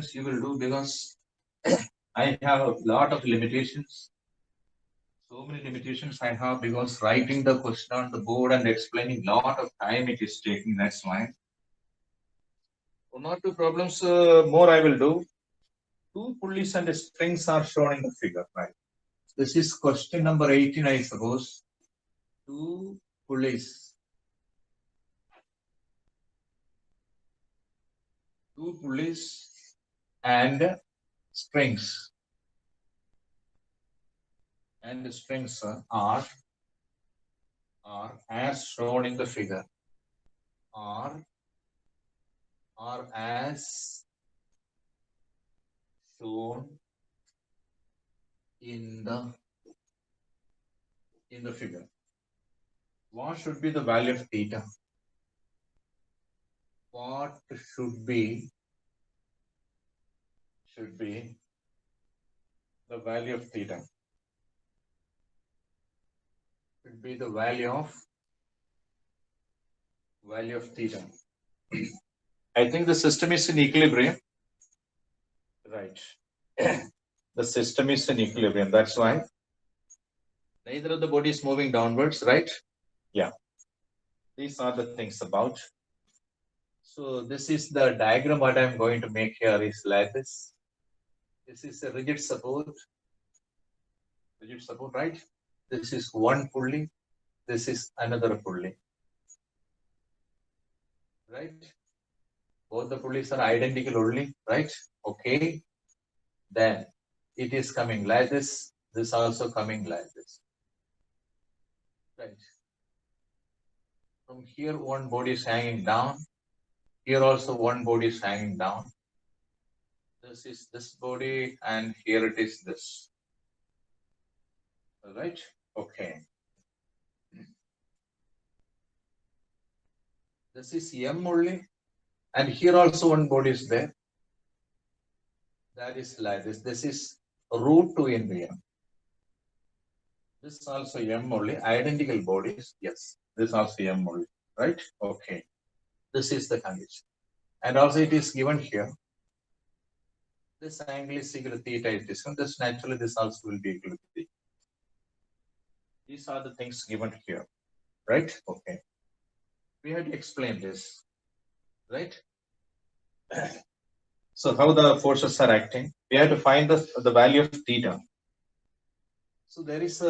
problems you will do because I have a lot of limitations. So many limitations I have because writing the question on the board and explaining a lot of time it is taking. That's why. One or two problems more I will do. Two pulleys and strings are shown in the figure, right? This is question number 18, I suppose. Two pulleys. Two pulleys and strings. And the strings are as shown in the figure. Are as shown in the figure. What should be the value of theta? What should be the value of theta? Should be the value of theta. I think the system is in equilibrium. Right. The system is in equilibrium. That's why neither of the body is moving downwards, right? Yeah. These are the things about. So this is the diagram what I'm going to make here is like this. This is a rigid support. Rigid support, right? This is one pulley. This is another pulley. Right? Both the pulleys are identical only, right? Okay. Then it is coming like this. This also coming like this. Right. From here, one body is hanging down. Here also one body is hanging down. This is this body, and here it is this. All right. Okay. This is M only, and here also one body is there. That is like this. This is root 2 into M. This also M only, identical bodies. Yes, this also M only, right? Okay. This is the condition. And also it is given here. This angle is equal to theta is this one. This naturally this also will be equal to theta. These are the things given here, right? Okay. We had to explain this, right? So how the forces are acting? We have to find the value of theta. So there is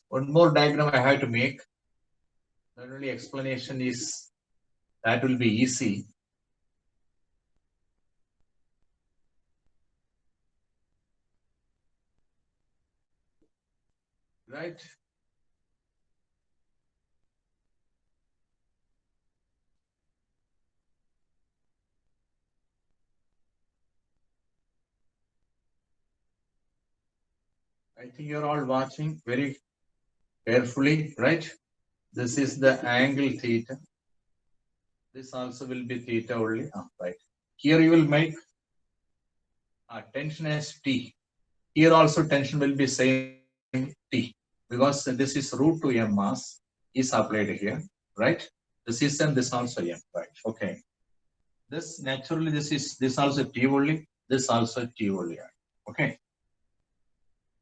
one more diagram I have to make. Not only explanation is that will be easy. Right? I think you're all watching very carefully, right? This is the angle theta. This also will be theta only, right? Here you will make tension as T. Here also tension will be same T, because this is root 2 M mass is applied here, right? This is M, this also M, right? Okay. This naturally, this also T only, this also T only, okay?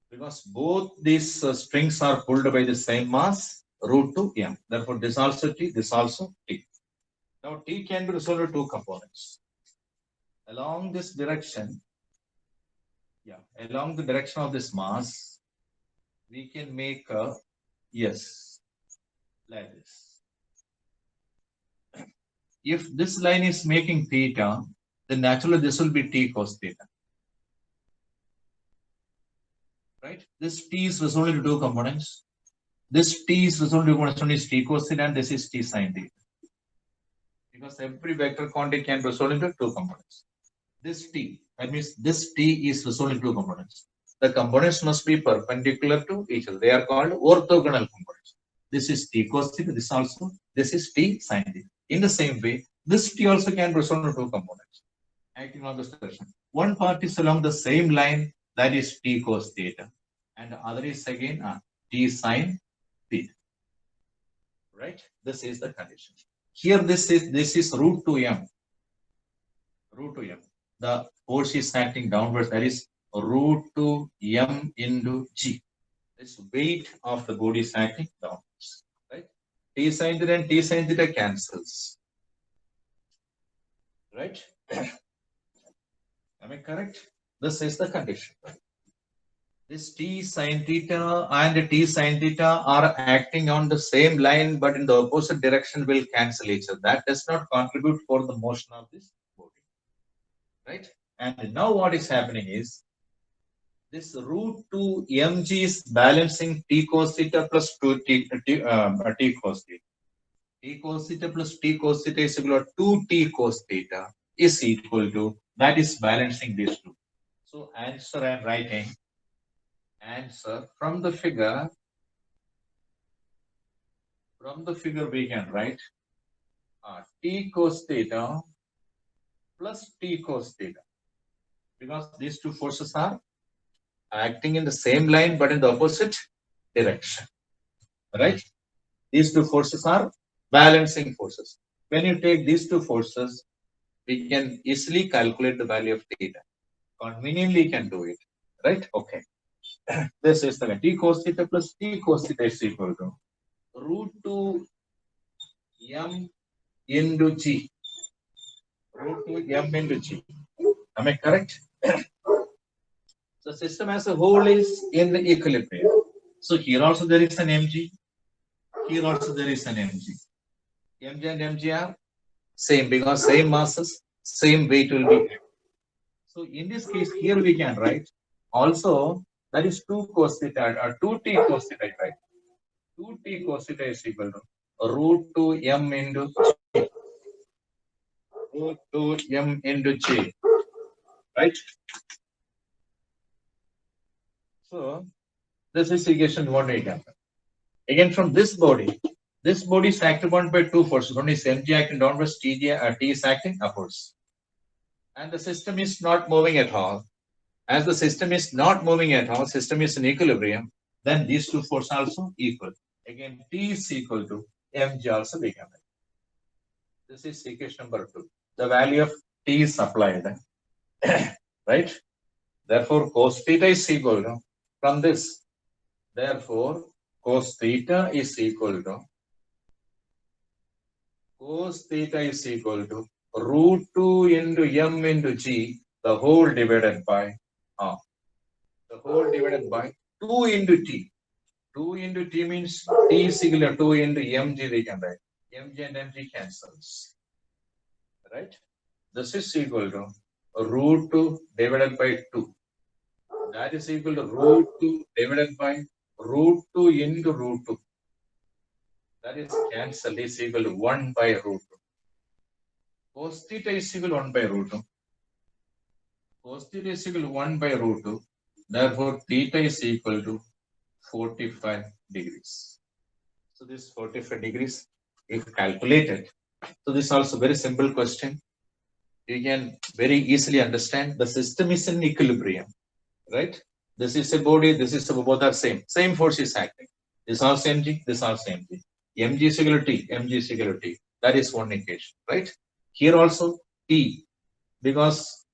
Because both these strings are pulled by the same mass, root 2 M. Therefore, this also T, this also T. Now, T can be resolved into two components. Along this direction, along the direction of this mass, we can make a, yes, like this. If this line is making theta, then naturally this will be T cos theta. Right? This T is resolved into two components. This T is resolved into one is T cos theta and this is T sin theta. Because every vector quantity can resolve into two components. This T, that means this T is resolved into two components. The components must be perpendicular to each other. They are called orthogonal components. This is T cos theta, this is T sin theta. In the same way, this T also can resolve into two components, acting on this direction. One part is along the same line, that is T cos theta, and the other is again T sin theta. Right? This is the condition. Here, this is root 2 M. Root 2 M. The force is acting downwards, that is root 2 m into g. This weight of the body is acting downwards, right? T sin theta and T sin theta cancels, right? Am I correct? This is the condition. This T sin theta and T sin theta are acting on the same line, but in the opposite direction will cancel each other. That does not contribute for the motion of this body, right? And now what is happening is this root 2 mg is balancing T cos theta plus 2 T cos theta. T cos theta plus T cos theta is equal to 2T cos theta is equal to, that is balancing these two. So answer I am writing, answer from the figure we can write T cos theta plus T cos theta, because these two forces are acting in the same line but in the opposite direction, right? These two forces are balancing forces. When you take these two forces, we can easily calculate the value of theta. Conveniently can do it, right? Okay. This is the T cos theta plus T cos theta is equal to root 2 m into g. Root 2 m into g. Am I correct? The system as a whole is in the equilibrium. So here also there is an mg. Here also there is an mg. Mg and mg are same because same masses, same weight will be. So in this case, here we can write also that is 2 cos theta or 2t cos theta, right? 2t cos theta is equal to root 2 m into g. Root 2 m into g, right? So this is equation 1 again. Again from this body is acted upon by two forces. One is mg acting downwards, T is acting upwards. And the system is not moving at all. As the system is not moving at all, system is in equilibrium, then these two forces are also equal. Again, T is equal to mg also become. This is equation number 2. The value of T is applied, right? Therefore, cos theta is equal to, from this, therefore, cos theta is equal to root 2 into m into g, the whole divided by 2 into t. 2 into t means t is equal to 2 into mg, we can write. Mg and mg cancels, right? This is equal to root 2 divided by 2. That is equal to root 2 divided by root 2 into root 2. That is cancelled, is equal to 1 by root 2. Cos theta is equal to 1 by root 2. Cos theta is equal to 1 by root 2. Therefore, theta is equal to 45 degrees. So this 45 degrees, if calculated. So this is also very simple question. You can very easily understand the system is in equilibrium, right? This is a body, this is a, both are same. Same force is acting. This also mg, this also mg. Mg is equal to t, mg is equal to t. That is one equation, right? Here also t, because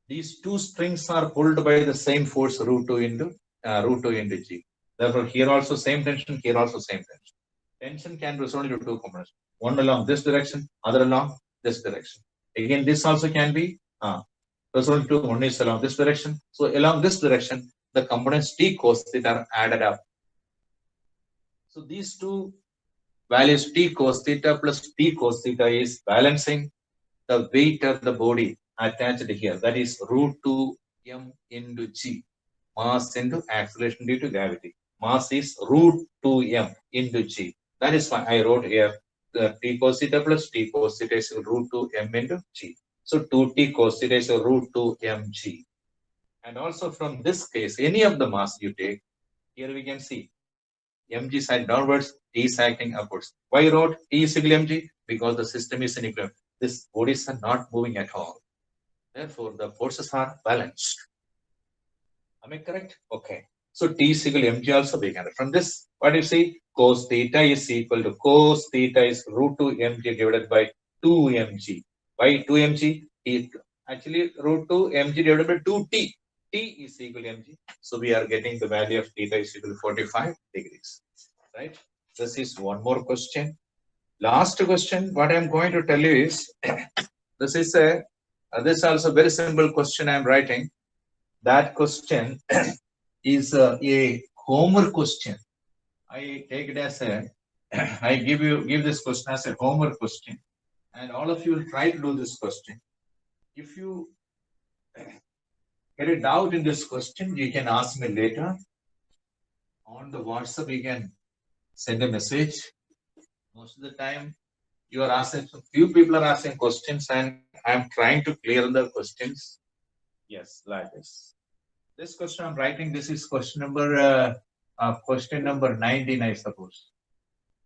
these two strings are pulled by the same force root 2 into g. Therefore, here also same tension, here also same tension. Tension can resolve into two components. One along this direction, other along this direction. Again, this also can be resolved to one is along this direction. So along this direction, the components t cos theta are added up. So these two values t cos theta plus t cos theta is balancing the weight of the body attached here. That is root 2 m into g. Mass into acceleration due to gravity. Mass is root 2 m into g. That is why I wrote here the t cos theta plus t cos theta is root 2 m into g. So 2t cos theta is root 2 mg. And also from this case, any of the mass you take, here we can see mg is acting downwards, t is acting upwards. Why I wrote t is equal to mg? Because the system is in equilibrium. These bodies are not moving at all. Therefore, the forces are balanced. Am I correct? Okay. So T is equal to mg also we can. From this, what do you see? Cos theta is equal to cos theta is root 2 mg divided by 2 mg. Why 2 mg? Actually, root 2 mg divided by 2t. T is equal to mg. So we are getting the value of theta is equal to 45 degrees. Right? This is one more question. Last question, what I'm going to tell you is, this is also very simple question I'm writing. That question is a homework question. I take it as I give this question as a homework question, and all of you will try to do this question. If you get a doubt in this question, you can ask me later on the WhatsApp. You can send a message. Most of the time, you are asking, few people are asking questions, and I'm trying to clear the questions. Yes, like this. This question I'm writing. This is question number 19, I suppose.